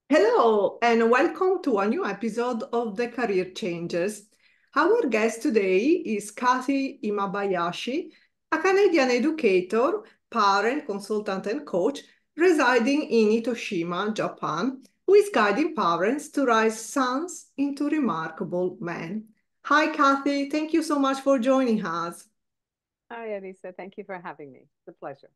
Hello, and welcome to a new episode of The Career Changers. Our guest today is Katy Imabayashi, a Canadian educator, parent, consultant, and coach residing in Itoshima, Japan, who is guiding parents to raise sons into remarkable men. Hi, Kathy. Thank you so much for joining us. Hi, Elisa. Thank you for having me. It's a pleasure.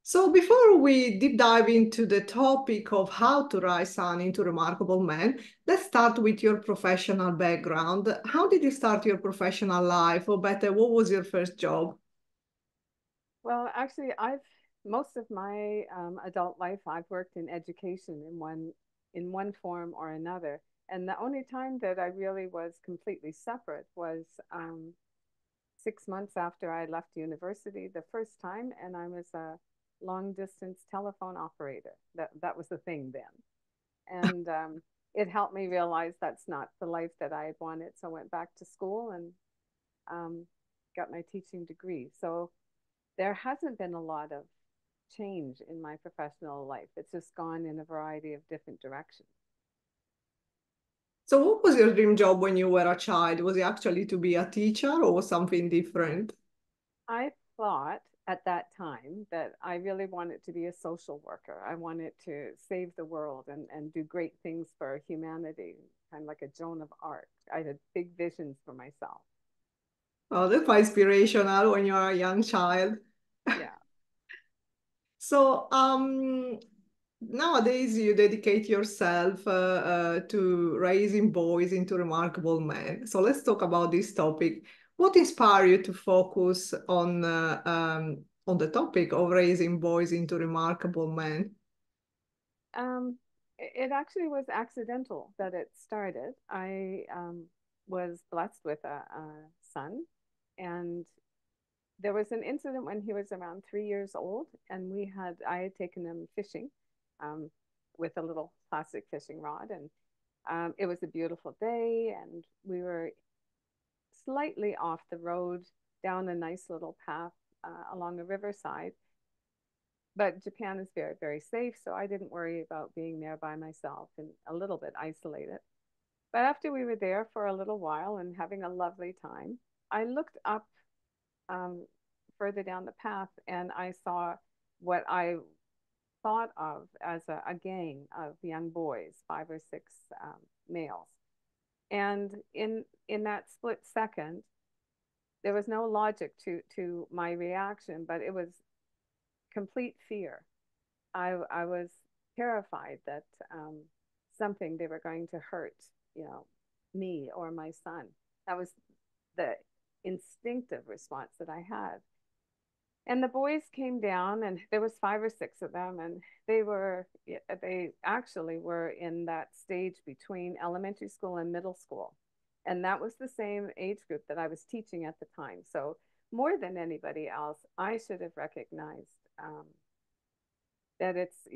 So before we deep dive into the topic of how to rise son into remarkable man, let's start with your professional background. How did you start your professional life? Or better, what was your first job? Well, actually, I've most of my adult life I've worked in education in one form or another, and the only time that I really was completely separate was 6 months after I left university the first time, and I was a long distance telephone operator. That was the thing then, and it helped me realize that's not the life that I had wanted. So I went back to school and um, got my teaching degree. So there hasn't been a lot of change in my professional life. It's just gone in a variety of different directions. So what was your dream job when you were a child? Was it actually to be a teacher or something different? I thought at that time that I really wanted to be a social worker. I wanted to save the world and do great things for humanity, kind of like a Joan of Arc. I had big visions for myself. Oh, that's quite inspirational when you're a young child. Yeah. So, nowadays you dedicate yourself to raising boys into remarkable men. So let's talk about this topic. What inspired you to focus on the topic of raising boys into remarkable men? It actually was accidental that it started. I was blessed with a son, and there was an incident when he was around 3 years old, and I had taken him fishing um, with a little plastic fishing rod, and it was a beautiful day, and we were slightly off the road down a nice little path along a riverside. But Japan is very, very safe, so I didn't worry about being there by myself and a little bit isolated. But after we were there for a little while and having a lovely time, I looked up um, further down the path and I saw what I thought of as a gang of young boys, 5 or 6 males. And in that split second, there was no logic to my reaction, but it was complete fear. I was terrified that something they were going to hurt, you know, me or my son. That was the instinctive response that I had. And the boys came down, and there was 5 or 6 of them, and they actually were in that stage between elementary school and middle school, and that was the same age group that I was teaching at the time. So more than anybody else, I should have recognized that it's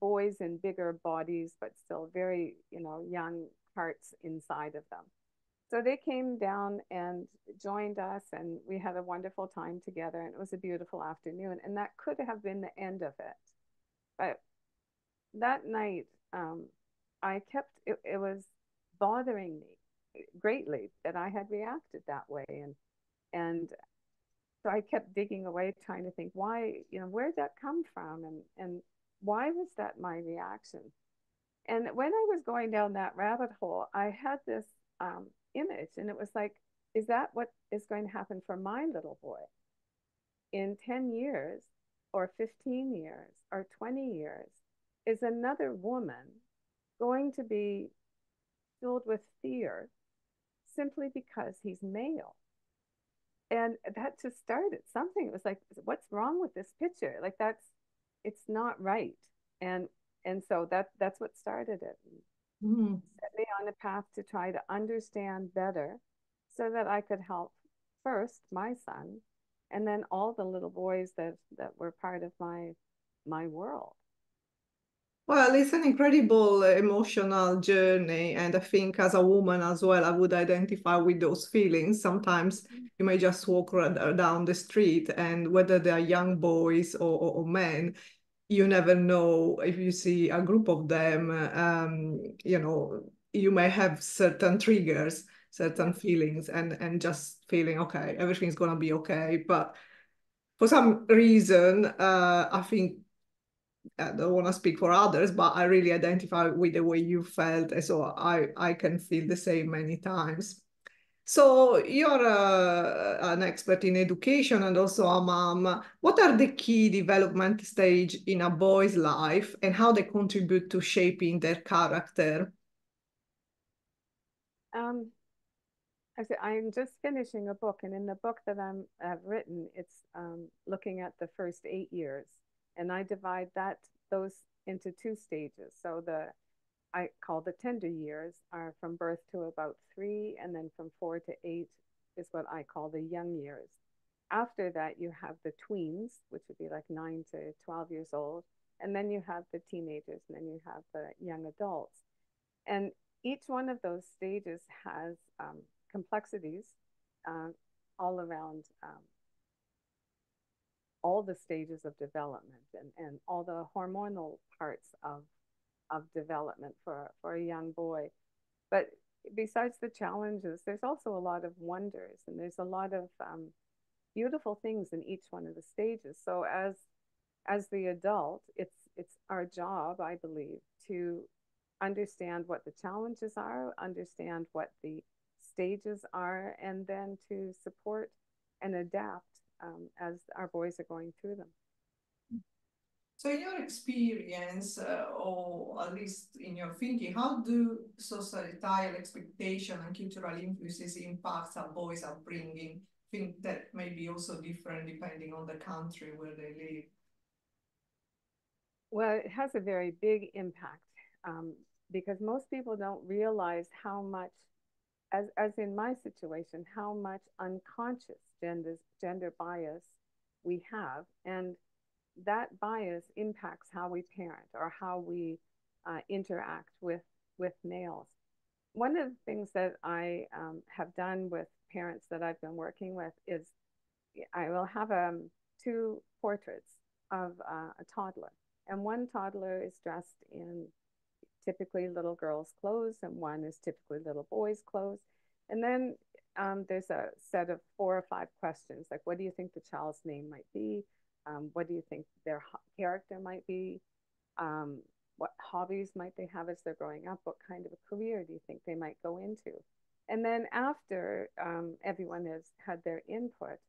boys in bigger bodies, but still very young hearts inside of them. So they came down and joined us, and we had a wonderful time together, and it was a beautiful afternoon. And that could have been the end of it. But that night, I kept, it was bothering me greatly that I had reacted that way. And so I kept digging away, trying to think why, where'd that come from? And why was that my reaction? And when I was going down that rabbit hole, I had this image, and it was like, is that what is going to happen for my little boy in 10 years or 15 years or 20 years? Is another woman going to be filled with fear simply because he's male? And that just started something. It was like, what's wrong with this picture? Like it's not right. And and so that's what started it. Mm. Set me on a path to try to understand better so that I could help first my son and then all the little boys that were part of my world. Well, it's an incredible emotional journey, and I think as a woman as well, I would identify with those feelings. Sometimes you may just walk down the street, and whether they are young boys or men, you never know if you see a group of them, you may have certain triggers, certain Yep. feelings, and just feeling, okay, everything's gonna be okay. But for some reason, I think I don't want to speak for others, but I really identify with the way you felt, and so I can feel the same many times. So you're an expert in education and also a mom. What are the key development stage in a boy's life and how they contribute to shaping their character? Um, I'm just finishing a book, and in the book that I've written, it's looking at the first 8 years, and I divide those into two stages. So the I call the tender years are from birth to about 3, and then from 4 to 8 is what I call the young years. After that, you have the tweens, which would be like 9 to 12 years old, and then you have the teenagers, and then you have the young adults. And each one of those stages has complexities uh, all around all the stages of development and all the hormonal parts of development for a young boy. But besides the challenges, there's also a lot of wonders and there's a lot of beautiful things in each one of the stages. So as the adult, it's our job, I believe, to understand what the challenges are, understand what the stages are, and then to support and adapt as our boys are going through them. So, in your experience, or at least in your thinking, how do societal expectation and cultural influences impact a boy's upbringing? I think that may be also different depending on the country where they live. Well, it has a very big impact because most people don't realize how much, as in my situation, how much unconscious gender bias we have. And that bias impacts how we parent or how we interact with males. One of the things that I have done with parents that I've been working with is I will have two portraits of a toddler, and one toddler is dressed in typically little girls' clothes, and one is typically little boys' clothes. And then there's a set of 4 or 5 questions, like what do you think the child's name might be? What do you think their character might be? Um, what hobbies might they have as they're growing up? What kind of a career do you think they might go into? And then after everyone has had their input,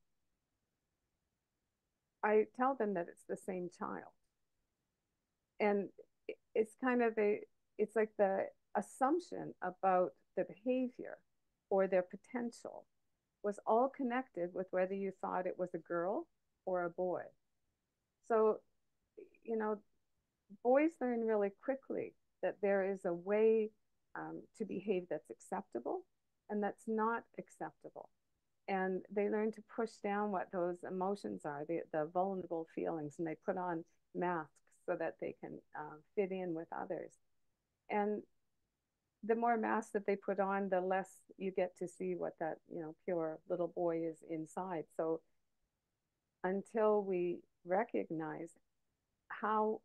I tell them that it's the same child. And it's kind of it's like the assumption about the behavior or their potential was all connected with whether you thought it was a girl or a boy. So, you know, boys learn really quickly that there is a way to behave that's acceptable and that's not acceptable. And they learn to push down what those emotions are, the vulnerable feelings, and they put on masks so that they can fit in with others. And the more masks that they put on, the less you get to see what that, pure little boy is inside. So until we recognize how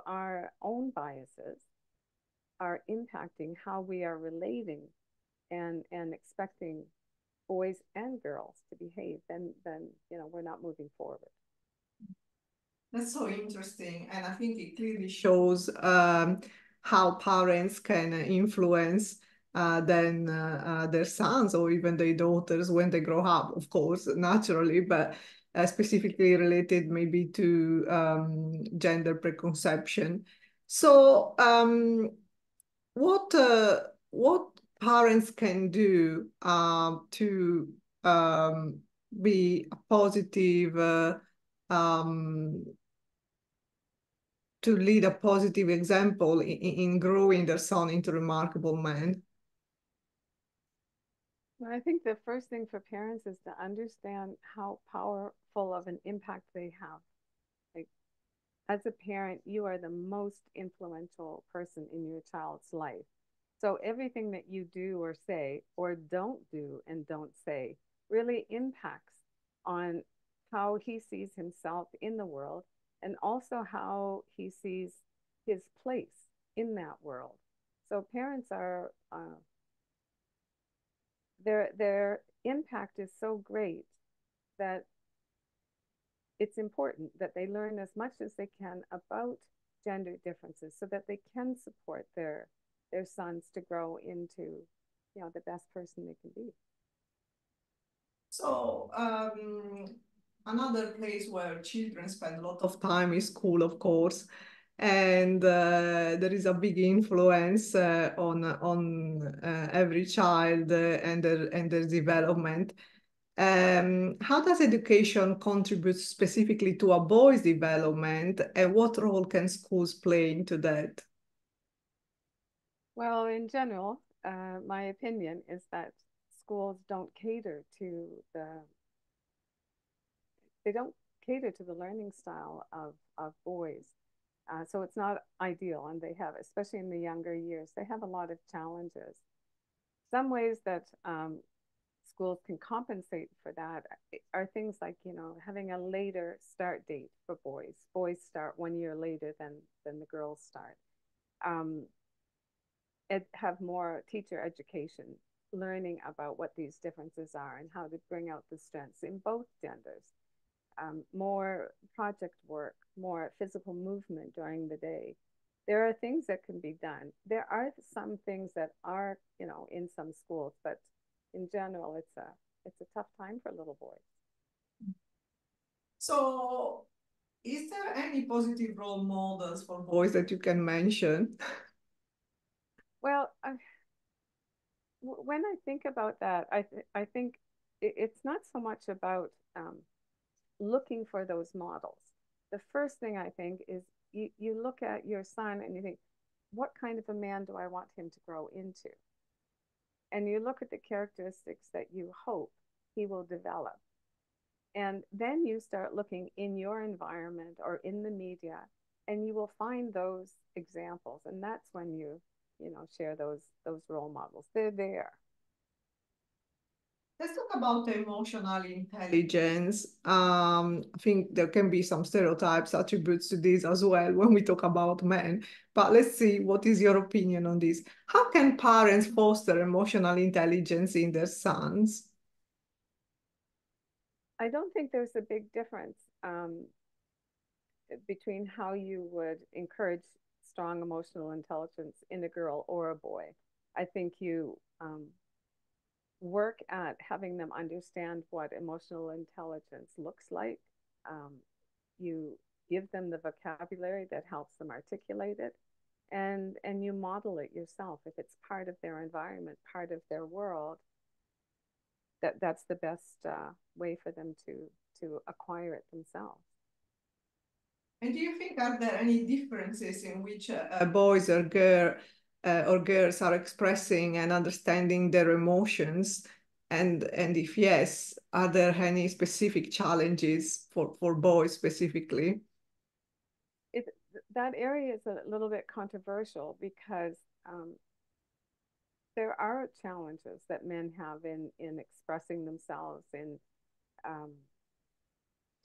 our own biases are impacting how we are relating and expecting boys and girls to behave, then we're not moving forward. That's so interesting. And I think it clearly shows how parents can influence their sons or even their daughters when they grow up, of course, naturally, but specifically related maybe to gender preconception. So, what parents can do to um, be a positive um, to lead a positive example in growing their son into remarkable men. Well, I think the first thing for parents is to understand how powerful of an impact they have. Like, as a parent, you are the most influential person in your child's life. So everything that you do or say, or don't do and don't say, really impacts on how he sees himself in the world and also how he sees his place in that world. So parents are their impact is so great that it's important that they learn as much as they can about gender differences so that they can support their sons to grow into, the best person they can be. So, another place where children spend a lot of time is school, of course, and there is a big influence on every child and their development. How does education contribute specifically to a boy's development, and what role can schools play into that? Well, in general, my opinion is that schools don't cater to they don't cater to the learning style of boys. So it's not ideal, and they have, especially in the younger years, they have a lot of challenges. Some ways that schools can compensate for that are things like, having a later start date for boys. Boys start 1 year later than the girls start. Um, have more teacher education, learning about what these differences are and how to bring out the strengths in both genders. More project work, more physical movement during the day. There are things that can be done. There are some things that are, in some schools, but in general, it's a tough time for little boys. So, is there any positive role models for boys that you can mention? Well, when I think about that, I think it's not so much about looking for those models. The first thing I think is you look at your son and you think, what kind of a man do I want him to grow into? And you look at the characteristics that you hope he will develop. And then you start looking in your environment or in the media, and you will find those examples. And that's when you share those role models. They're there. Let's talk about emotional intelligence. I think there can be some stereotypes attributes to this as well when we talk about men. But let's see, what is your opinion on this? How can parents foster emotional intelligence in their sons? I don't think there's a big difference between how you would encourage strong emotional intelligence in a girl or a boy. I think you work at having them understand what emotional intelligence looks like. Um, you give them the vocabulary that helps them articulate it, and you model it yourself. If it's part of their environment, part of their world, that's the best way for them to acquire it themselves. And do you think are there any differences in which boys or girls are expressing and understanding their emotions? And if yes, are there any specific challenges for boys specifically? It, that area is a little bit controversial because um, there are challenges that men have in expressing themselves, in um,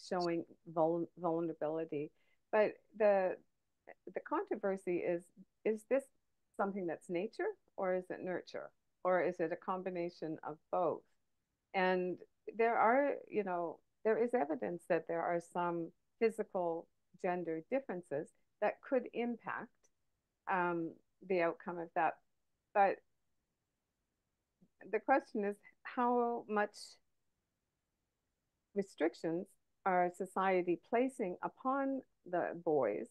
showing vulnerability. But the controversy is this something that's nature, or is it nurture, or is it a combination of both? And there is evidence that there are some physical gender differences that could impact um, the outcome of that. But the question is, how much restrictions are society placing upon the boys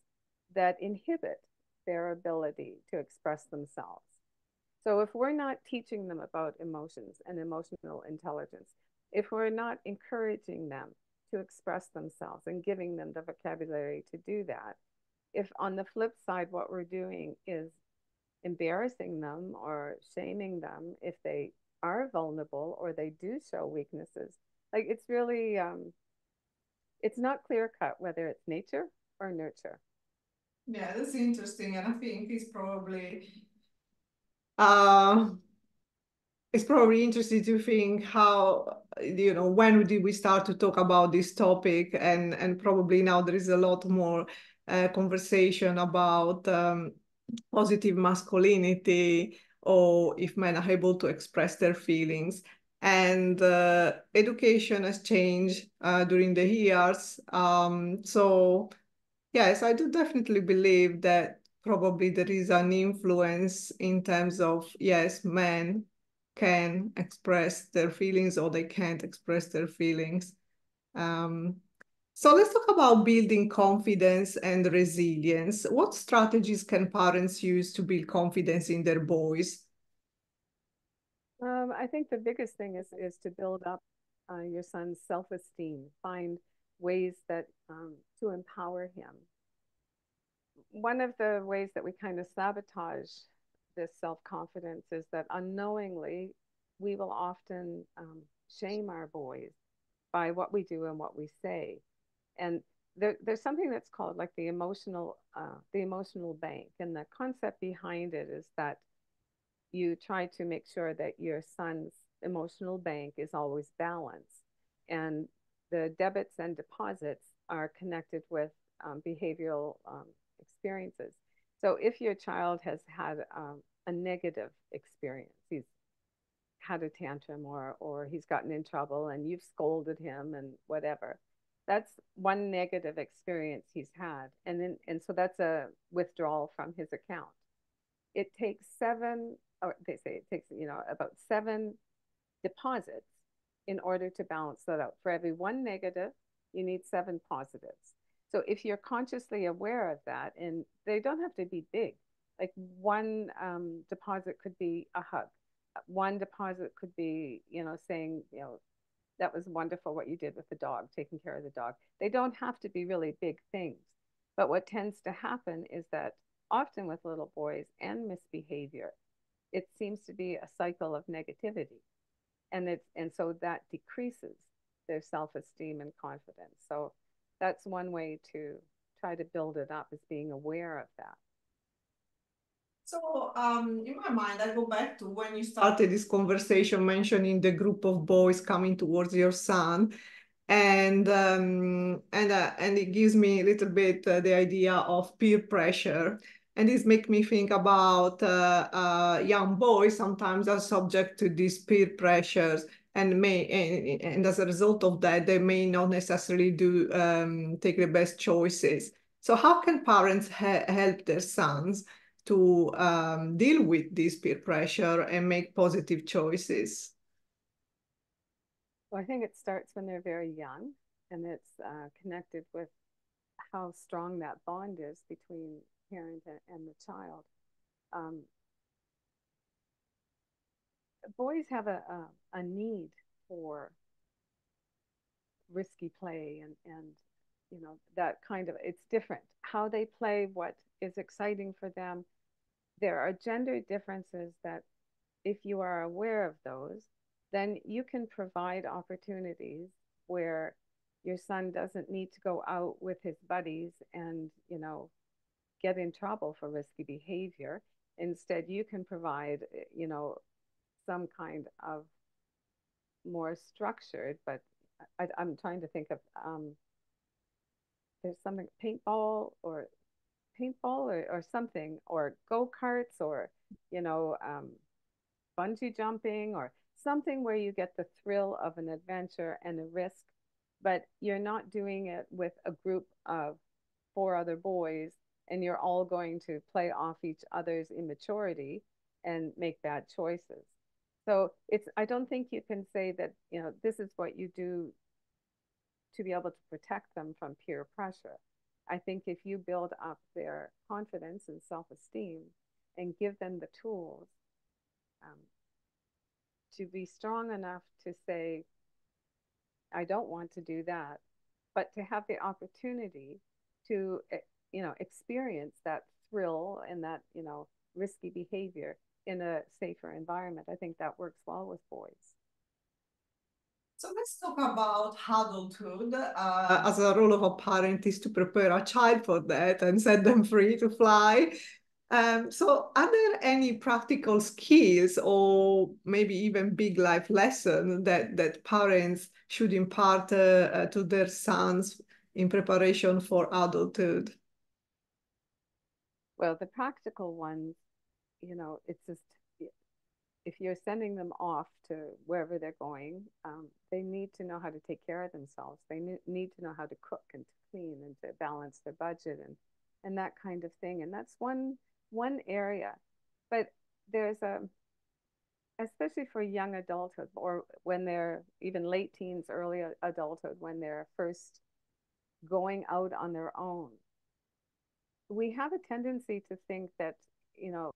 that inhibit their ability to express themselves? So if we're not teaching them about emotions and emotional intelligence, if we're not encouraging them to express themselves and giving them the vocabulary to do that, if on the flip side, what we're doing is embarrassing them or shaming them if they are vulnerable or they do show weaknesses, like it's not clear cut whether it's nature or nurture. Yeah, that's interesting, and I think it's probably uh, it's probably interesting to think how, when did we start to talk about this topic? And probably now there is a lot more conversation about positive masculinity, or if men are able to express their feelings. And education has changed during the years. So yes, I do definitely believe that probably there is an influence in terms of, yes, men can express their feelings or they can't express their feelings. Um, so let's talk about building confidence and resilience. What strategies can parents use to build confidence in their boys? I think the biggest thing is to build up your son's self-esteem. Find ways that to empower him. One of the ways that we kind of sabotage this self-confidence is that unknowingly we will often shame our boys by what we do and what we say. And there's something that's called like the emotional bank, and the concept behind it is that you try to make sure that your son's emotional bank is always balanced, and the debits and deposits are connected with behavioral experiences. So if your child has had a negative experience, he's had a tantrum, or he's gotten in trouble and you've scolded him and whatever, that's one negative experience he's had, and so that's a withdrawal from his account. It takes seven, or they say it takes, about seven deposits in order to balance that out. For every one negative, you need seven positives. So if you're consciously aware of that, and they don't have to be big, like one deposit could be a hug, one deposit could be, saying, that was wonderful what you did with the dog, taking care of the dog. They don't have to be really big things. But what tends to happen is that often with little boys and misbehavior, it seems to be a cycle of negativity. And so that decreases their self-esteem and confidence. So that's one way to try to build it up, is being aware of that. So, in my mind, I go back to when you started this conversation mentioning the group of boys coming towards your son, and it gives me a little bit the idea of peer pressure, and this make me think about young boys sometimes are subject to these peer pressures, and as a result of that they may not necessarily do take the best choices. So how can parents help their sons to deal with this peer pressure and make positive choices? Well, I think it starts when they're very young, and it's connected with how strong that bond is between parent and the child. Um, Boys have a need for risky play, and that kind of, it's different how they play, what is exciting for them. There are gender differences that, if you are aware of those, then you can provide opportunities where your son doesn't need to go out with his buddies and get in trouble for risky behavior. Instead, you can provide some kind of more structured, but I'm trying to think of there's something, paintball or something, or go-karts, or you know um, bungee jumping, or something where you get the thrill of an adventure and a risk, but you're not doing it with a group of four other boys, and you're all going to play off each other's immaturity and make bad choices. So I don't think you can say that, this is what you do to be able to protect them from peer pressure. I think if you build up their confidence and self-esteem and give them the tools um, to be strong enough to say, I don't want to do that, but to have the opportunity to, experience that thrill and that, risky behavior in a safer environment. I think that works well with boys. So let's talk about adulthood. As a role of a parent is to prepare a child for that and set them free to fly. So are there any practical skills or maybe even big life lessons that parents should impart to their sons in preparation for adulthood? Well, the practical ones, it's just if you're sending them off to wherever they're going, they need to know how to take care of themselves. They need to know how to cook and to clean and to balance their budget and that kind of thing. And that's one area. But there's especially for young adulthood or when they're even late teens, early adulthood, when they're first going out on their own, we have a tendency to think that, you know,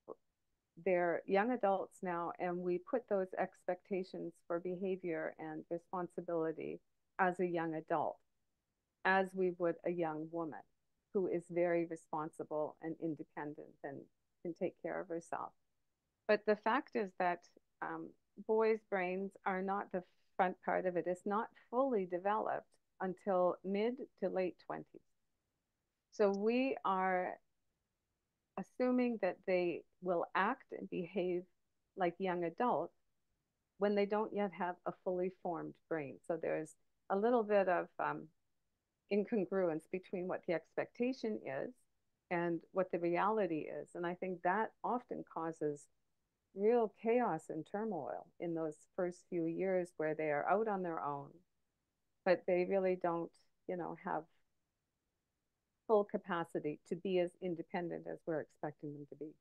they're young adults now, and we put those expectations for behavior and responsibility as a young adult, as we would a young woman who is very responsible and independent and can take care of herself. But the fact is that boys' brains are not, the front part of it is not fully developed until mid to late 20s. So we are assuming that they will act and behave like young adults when they don't yet have a fully formed brain. So there's a little bit of incongruence between what the expectation is and what the reality is. And I think that often causes real chaos and turmoil in those first few years where they are out on their own, but they really don't, have full capacity to be as independent as we're expecting them to be.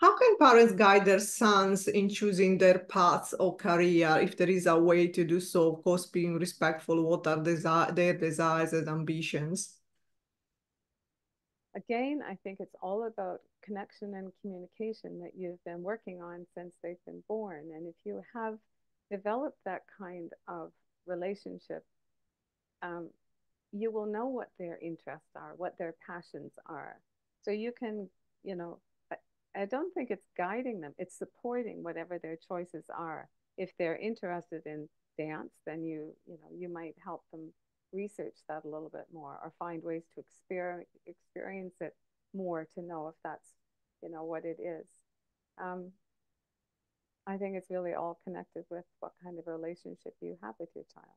How can parents guide their sons in choosing their paths or career, if there is a way to do so, of course, being respectful of what are their desires and ambitions? Again, I think it's all about connection and communication that you've been working on since they've been born. And if you have developed that kind of relationship, um, you will know what their interests are, what their passions are. So you can, you know, I don't think it's guiding them, it's supporting whatever their choices are. If they're interested in dance, then you might help them research that a little bit more or find ways to experience it more to know if that's, what it is. Um, I think it's really all connected with what kind of relationship you have with your child.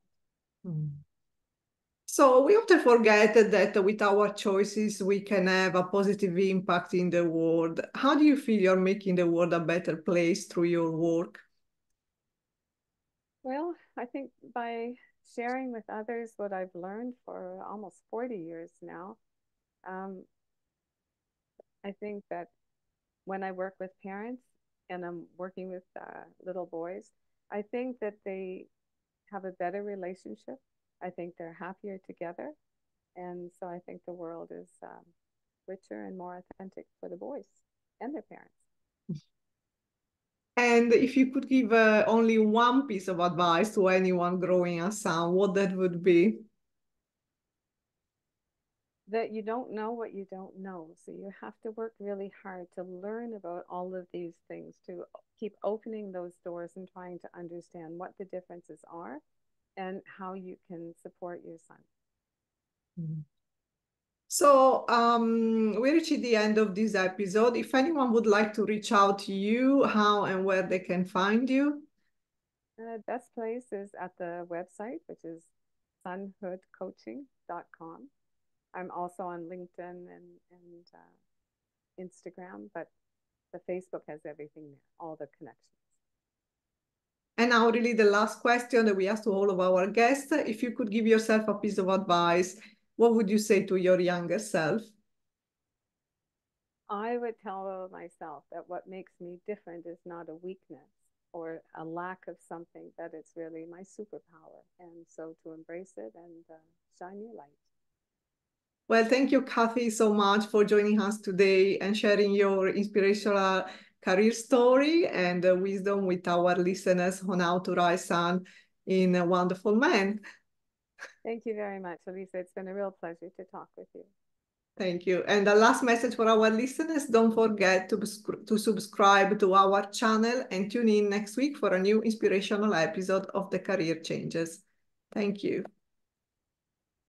Mm. So we often forget that with our choices, we can have a positive impact in the world. How do you feel you're making the world a better place through your work? Well, I think by sharing with others what I've learned for almost 40 years now, um, I think that when I work with parents and I'm working with little boys, I think that they have a better relationship. I think they're happier together. And so I think the world is richer and more authentic for the boys and their parents. And if you could give only one piece of advice to anyone growing a son, what that would be? That you don't know what you don't know. So you have to work really hard to learn about all of these things, to keep opening those doors and trying to understand what the differences are and how you can support your son. So we reached the end of this episode. If anyone would like to reach out to you, how and where they can find you? Best place is at the website, which is sonhoodcoaching.com. I'm also on LinkedIn and Instagram, but the Facebook has everything there, all the connections. And now really the last question that we ask to all of our guests, if you could give yourself a piece of advice, what would you say to your younger self? I would tell myself that what makes me different is not a weakness or a lack of something, that it's really my superpower. And so to embrace it and shine your light. Well, thank you, Cathy, so much for joining us today and sharing your inspirational career story and wisdom with our listeners on how to rise son in a wonderful man. Thank you very much, Elisa. It's been a real pleasure to talk with you. Thank you. And the last message for our listeners, don't forget to subscribe to our channel and tune in next week for a new inspirational episode of The Career Changes. Thank you.